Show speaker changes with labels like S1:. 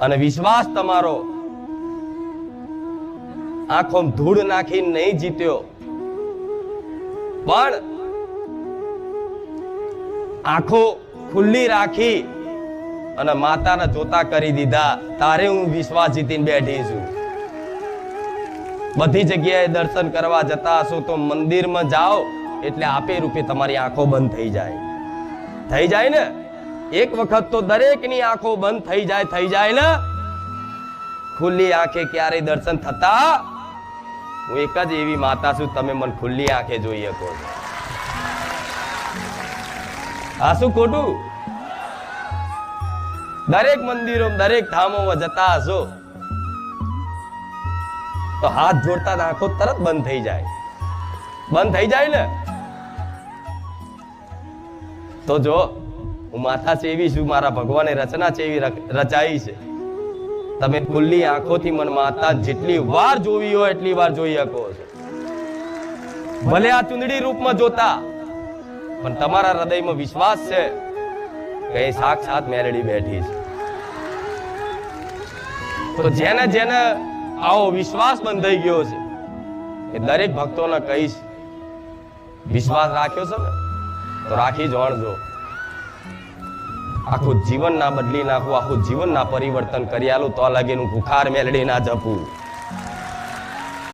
S1: અને વિશ્વાસ તમારો આંખો ધૂળ નાખી નહીં જીત્યો, પણ આંખો ખુલ્લી રાખી અને માતાને જોતા કરી દીધા. તારે હું વિશ્વાસ જીતીને બેઠી છું. બધી જગ્યાએ દર્શન કરવા જતા હશો તો મંદિરમાં જાઓ એટલે આપે રૂપે તમારી આંખો બંધ થઈ જાય. થઈ જાય ને? એક વખત તો દરેકની આંખો બંધ થઈ જાય ને. ખુલ્લી આંખે ક્યારેય દર્શન થતા? હું એક જ એવી માતા છું, તમે મને ખુલ્લી આંખે જોઈ શકો. આ શું ખોટું? દરેક મંદિરો દરેક ધામોમાં જતા હશો તો હાથ જોડતા આંખો તરત બંધ થઈ જાય. બંધ થઈ જાય ને? તો જો હું માથા સેવી છું, મારા ભગવાને રચના ચેવી રચાઈ છે. તમે ખુલ્લી આંખોથી મને માતા જેટલી વાર જોવી હોય એટલી વાર જોઈ શકો છો. ભલે આ ચુંદડી રૂપમાં જોતા, પણ તમારા હૃદયમાં વિશ્વાસ છે કે એ સાક્ષાત મેલડી બેઠી છે. તો જેને જેને આવો વિશ્વાસ બંધાઈ ગયો છે એ દરેક ભક્તોને કહીશ, વિશ્વાસ રાખ્યો છે ને તો રાખી જોણજો. આખું જીવન ના બદલી નાખું, આખું જીવન ના પરિવર્તન કરી આલું તો લાગે હું ભૂખાર મેલડી ના જપું.